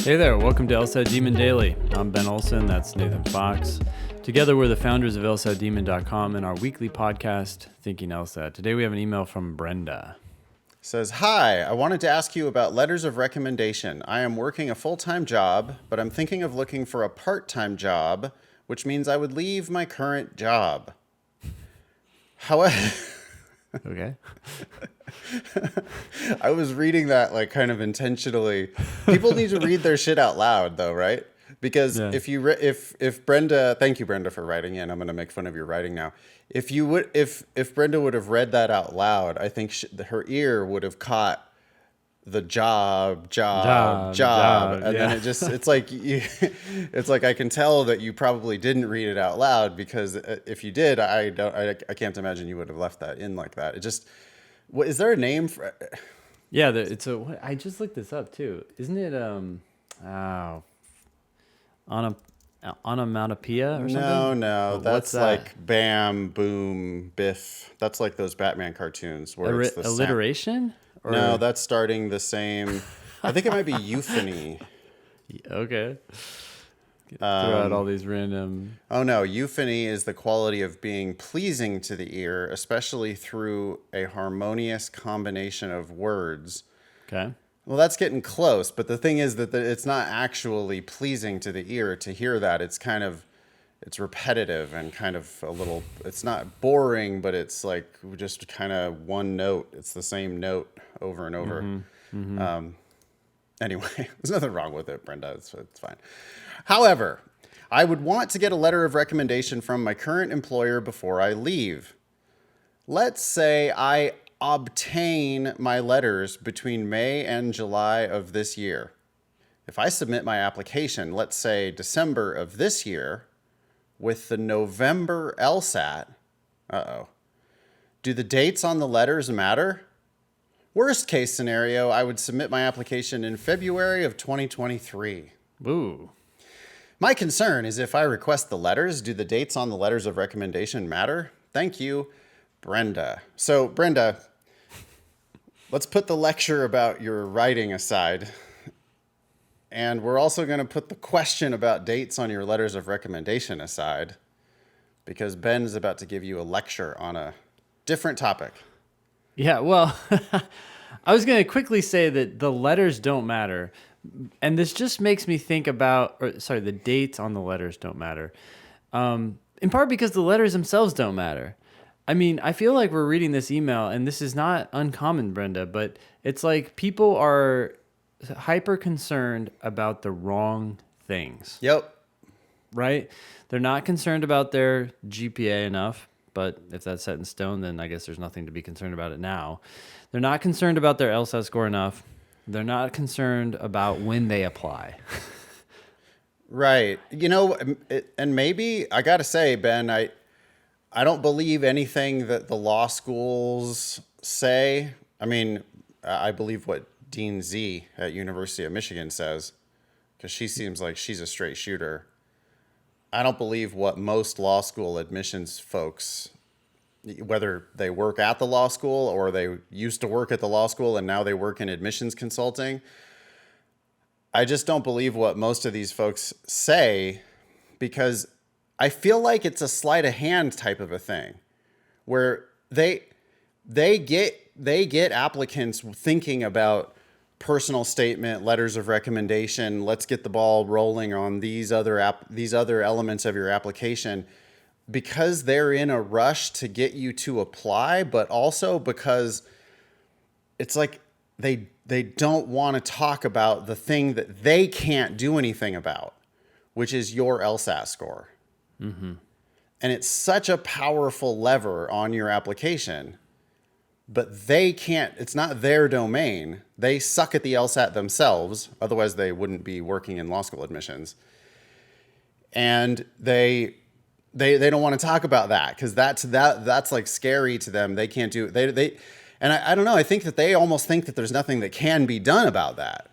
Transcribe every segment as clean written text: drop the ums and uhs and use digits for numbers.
Hey there, welcome to LSAT Demon Daily. I'm Ben Olson, that's Nathan Fox. Together we're the founders of LSATdemon.com and our weekly podcast, Thinking LSAT. Today we have an email from Brenda. Says, hi, I wanted to ask you about letters of recommendation. I am working a full-time job, but I'm thinking of looking for a part-time job, which means I would leave my current job. However, Okay. I was reading that like kind of intentionally. People need to read their shit out loud though, right? Because if Brenda, thank you Brenda for writing in. I'm going to make fun of your writing now. If Brenda would have read that out loud, I think her ear would have caught the job, and then it's like it's like I can tell that you probably didn't read it out loud, because if you did, I can't imagine you would have left that in like that. It just, what is there a name for? Yeah, I just looked this up too. Isn't it onomatopoeia or something? No, that's like bam, boom, biff. That's like those Batman cartoons where it's the alliteration. No, that's starting the same. I think it might be euphony. Okay. Throw out all these random. Oh no, euphony is the quality of being pleasing to the ear, especially through a harmonious combination of words. Okay. Well, that's getting close, but the thing is that it's not actually pleasing to the ear to hear that. It's repetitive and kind of a little, it's not boring, but it's like just kind of one note. It's the same note over and over. Anyway, there's nothing wrong with it, Brenda. It's fine. However, I would want to get a letter of recommendation from my current employer before I leave. Let's say I obtain my letters between May and July of this year. If I submit my application, let's say December of this year, with the November LSAT, do the dates on the letters matter? Worst case scenario, I would submit my application in February of 2023. Ooh. My concern is if I request the letters, do the dates on the letters of recommendation matter? Thank you, Brenda. So, Brenda, let's put the lecture about your writing aside. And we're also going to put the question about dates on your letters of recommendation aside, because Ben is about to give you a lecture on a different topic. Yeah, well, I was going to quickly say that the letters don't matter. And this just makes me think about, the dates on the letters don't matter. In part because the letters themselves don't matter. I mean, I feel like we're reading this email, and this is not uncommon, Brenda, but it's like people are hyper concerned about the wrong things. Yep. Right? They're not concerned about their GPA enough. But if that's set in stone, then I guess there's nothing to be concerned about it now. They're not concerned about their LSAT score enough. They're not concerned about when they apply. Right. You know, and maybe I got to say, Ben, I don't believe anything that the law schools say. I mean, I believe what Dean Z at University of Michigan says, because she seems like she's a straight shooter. I don't believe what most law school admissions folks, whether they work at the law school or they used to work at the law school and now they work in admissions consulting. I just don't believe what most of these folks say, because I feel like it's a sleight of hand type of a thing where they get applicants thinking about personal statement, letters of recommendation. Let's get the ball rolling on these other elements of your application, because they're in a rush to get you to apply, but also because it's like they don't want to talk about the thing that they can't do anything about, which is your LSAT score. Mm-hmm. And it's such a powerful lever on your application, but they can't, it's not their domain. They suck at the LSAT themselves. Otherwise they wouldn't be working in law school admissions. And they don't want to talk about that, because that's like scary to them. They can't do it. And I don't know. I think that they almost think that there's nothing that can be done about that.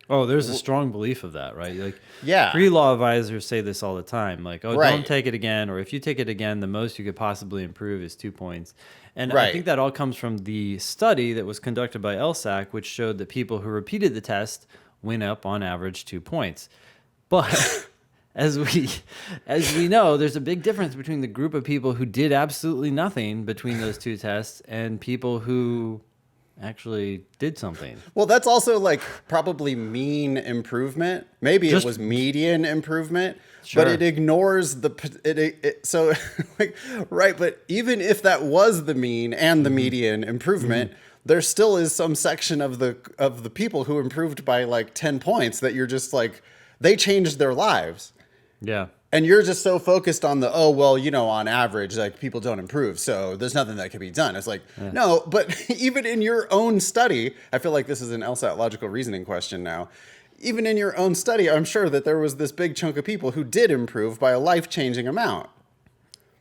Oh, there's a strong belief of that, right? Like, yeah. Pre-law advisors say this all the time. Like, oh, right. Don't take it again. Or if you take it again, the most you could possibly improve is 2 points. And right. I think that all comes from the study that was conducted by LSAC, which showed that people who repeated the test went up on average 2 points. But as we know, there's a big difference between the group of people who did absolutely nothing between those two tests and people who actually did something. Well, that's also like probably mean improvement. Maybe Just- it was median improvement, Sure. but it ignores so like, right. But even if that was the mean and the median improvement, there still is some section of the people who improved by like 10 points that you're just like, they changed their lives. Yeah. And you're just so focused on the, oh, well, on average, like people don't improve. So there's nothing that can be done. It's like, no, but even in your own study, I feel like this is an LSAT logical reasoning question now. Even in your own study, I'm sure that there was this big chunk of people who did improve by a life-changing amount.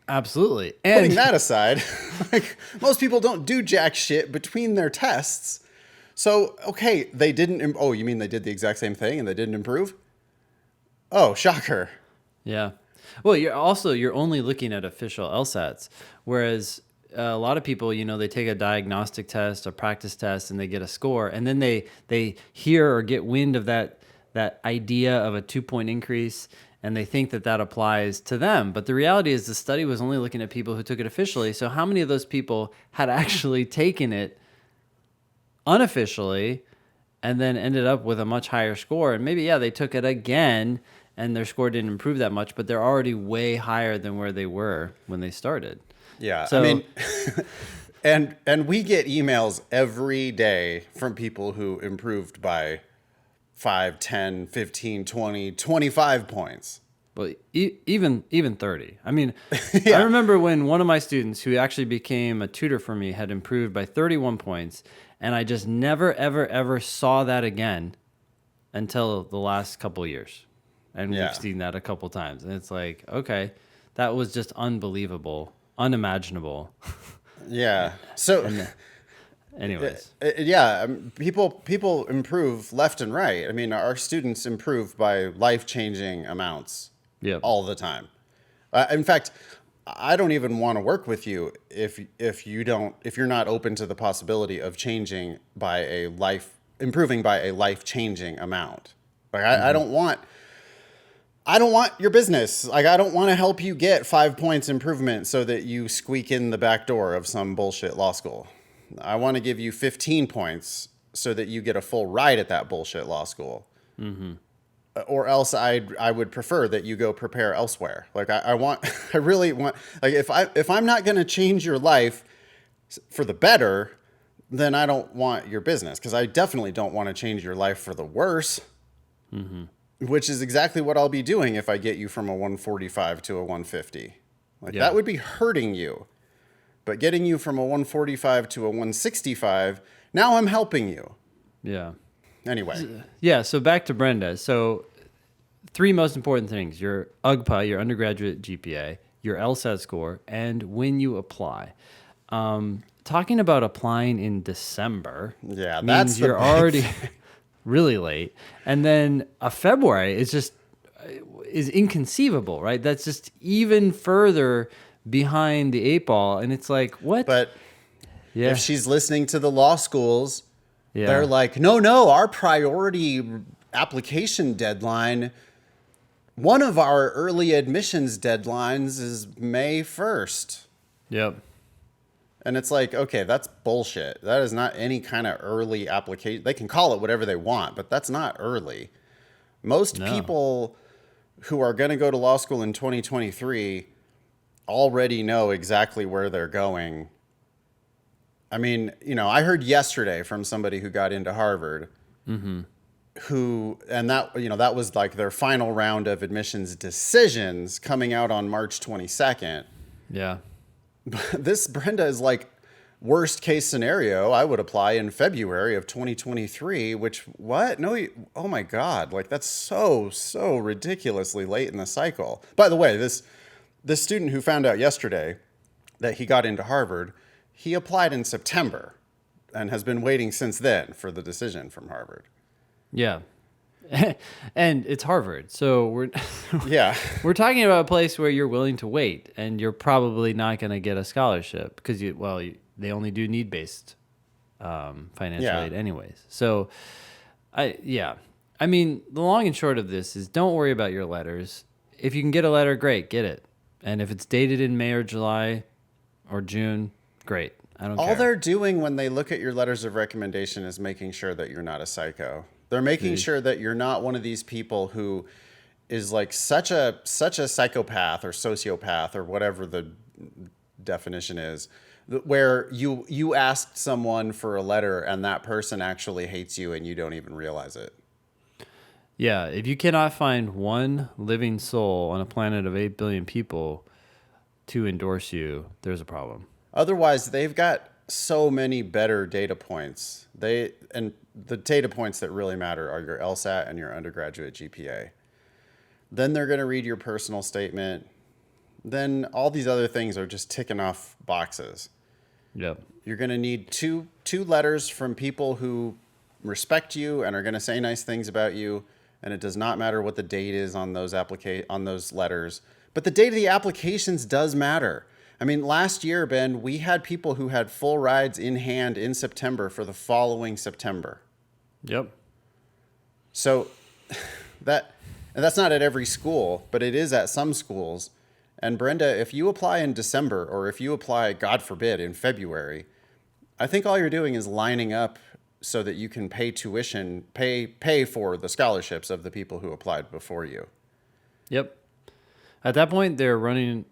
Absolutely. Putting And that aside, like most people don't do jack shit between their tests. So, okay, they didn't, oh, you mean they did the exact same thing and they didn't improve? Oh, shocker. yeah. Well, you're only looking at official LSATs, whereas a lot of people, they take a diagnostic test, a practice test, and they get a score, and then they hear or get wind of that idea of a 2-point increase, and they think that applies to them. But the reality is the study was only looking at people who took it officially. So how many of those people had actually taken it unofficially and then ended up with a much higher score? And maybe, they took it again and their score didn't improve that much, but they're already way higher than where they were when they started. Yeah. So, I mean, and we get emails every day from people who improved by 5, 10, 15, 20, 25 points. well, even 30. I mean, I remember when one of my students who actually became a tutor for me had improved by 31 points, and I just never, ever, ever saw that again until the last couple of years. And Yeah. we've seen that a couple times. And it's like, okay, that was just unbelievable, unimaginable. Yeah. So, Anyways. people improve left and right. I mean, our students improve by life-changing amounts Yep. all the time. In fact, I don't even want to work with you if you're not open to the possibility of improving by a life-changing amount. Like I don't want your business. Like I don't want to help you get 5 points improvement so that you squeak in the back door of some bullshit law school. I want to give you 15 points so that you get a full ride at that bullshit law school. Mm-hmm. Or else I would prefer that you go prepare elsewhere. Like I really want, like if I'm not going to change your life for the better, then I don't want your business, because I definitely don't want to change your life for the worse. Mm-hmm. Which is exactly what I'll be doing if I get you from a 145 to a 150. Like that would be hurting you. But getting you from a 145 to a 165, now I'm helping you. Yeah. Anyway. Yeah, so back to Brenda. So 3 most important things: your UGPA, your undergraduate GPA, your LSAT score, and when you apply. Talking about applying in December Yeah, means that's the you're big already really late. And then a February is inconceivable, right? That's just even further behind the 8 ball. And it's like, what? But yeah. if she's listening to the law schools, Yeah. they're like, no, our priority application deadline, one of our early admissions deadlines is May 1st. Yep. And it's like, okay, that's bullshit. That is not any kind of early application. They can call it whatever they want, but that's not early. Most people who are going to go to law school in 2023 already know exactly where they're going. I mean, I heard yesterday from somebody who got into Harvard, and that was like their final round of admissions decisions coming out on March 22nd. Yeah. This Brenda is like, worst case scenario, I would apply in February of 2023, which what? No, oh my God. Like that's so ridiculously late in the cycle. By the way, this student who found out yesterday that he got into Harvard, he applied in September and has been waiting since then for the decision from Harvard. Yeah. And it's Harvard. So we're we're talking about a place where you're willing to wait, and you're probably not going to get a scholarship because they only do need-based financial aid anyways. So I mean, the long and short of this is don't worry about your letters. If you can get a letter, great, get it. And if it's dated in May or July or June, great. I don't All care. they're doing when they look at your letters of recommendation is making sure that you're not a psycho. They're making sure that you're not one of these people who is like such a psychopath or sociopath or whatever the definition is, where you asked someone for a letter and that person actually hates you and you don't even realize it. Yeah, if you cannot find one living soul on a planet of 8 billion people to endorse you, there's a problem. Otherwise, they've got so many better data points. And the data points that really matter are your LSAT and your undergraduate GPA. Then they're going to read your personal statement. Then all these other things are just ticking off boxes. Yep. You're going to need two letters from people who respect you and are going to say nice things about you. And it does not matter what the date is on those letters. But the date of the applications does matter. I mean, last year, Ben, we had people who had full rides in hand in September for the following September. Yep. So that's not at every school, but it is at some schools. And Brenda, if you apply in December or if you apply, God forbid, in February, I think all you're doing is lining up so that you can pay tuition, pay for the scholarships of the people who applied before you. Yep. At that point, they're running.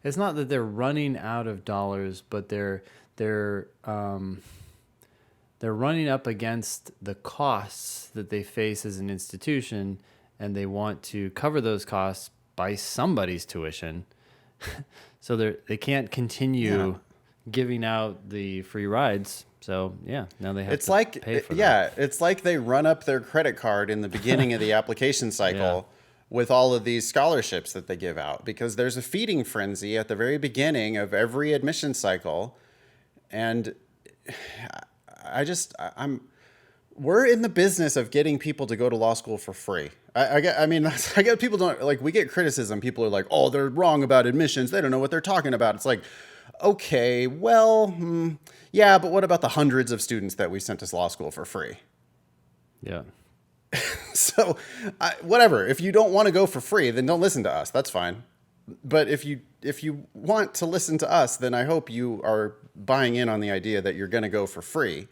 It's not that they're running out of dollars, but they're running up against the costs that they face as an institution, and they want to cover those costs by somebody's tuition. So they can't continue giving out the free rides. So yeah, now they have to pay for that. It's like they run up their credit card in the beginning of the application cycle with all of these scholarships that they give out, because there's a feeding frenzy at the very beginning of every admission cycle. And we're in the business of getting people to go to law school for free. I get people don't like, we get criticism. People are like, oh, they're wrong about admissions. They don't know what they're talking about. It's like, okay, well, yeah, but what about the hundreds of students that we sent to law school for free? Yeah. So whatever, if you don't want to go for free, then don't listen to us. That's fine. But if you want to listen to us, then I hope you are buying in on the idea that you're going to go for free.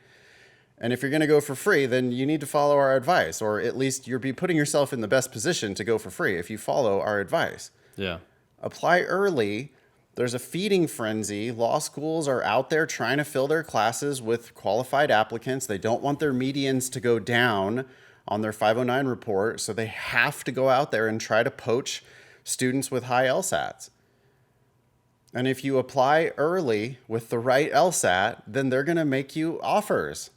And if you're going to go for free, then you need to follow our advice, or at least you'll be putting yourself in the best position to go for free if you follow our advice. Yeah. Apply early. There's a feeding frenzy. Law schools are out there trying to fill their classes with qualified applicants. They don't want their medians to go down on their 509 report, so they have to go out there and try to poach students with high LSATs. And if you apply early with the right LSAT, then they're going to make you offers.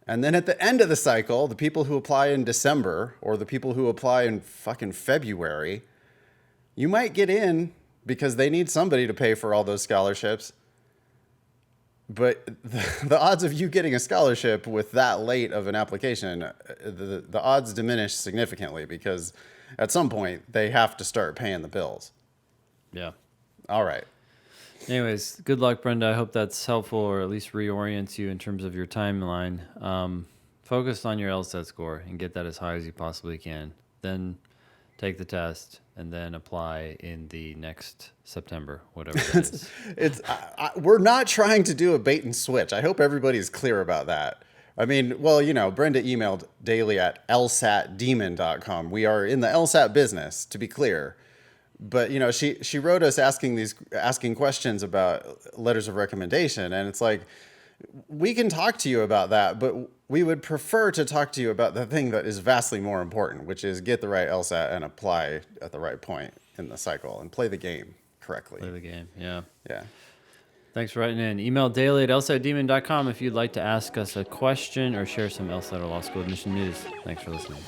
And then at the end of the cycle, the people who apply in December or the people who apply in fucking February, you might get in because they need somebody to pay for all those scholarships. But the odds of you getting a scholarship with that late of an application, the odds diminish significantly because at some point they have to start paying the bills. Yeah. All right. Anyways, good luck, Brenda. I hope that's helpful, or at least reorients you in terms of your timeline. Focus on your LSAT score and get that as high as you possibly can. Then take the test and then apply in the next September, whatever that is. We're not trying to do a bait and switch. I hope everybody's clear about that. I mean, well, Brenda emailed daily at lsatdemon.com. We are in the LSAT business, to be clear. But, she wrote us asking questions about letters of recommendation. And it's like, we can talk to you about that, but we would prefer to talk to you about the thing that is vastly more important, which is get the right LSAT and apply at the right point in the cycle and play the game correctly. Play the game, yeah. Yeah. Thanks for writing in. Email daily at lsatdemon.com if you'd like to ask us a question or share some LSAT or law school admission news. Thanks for listening.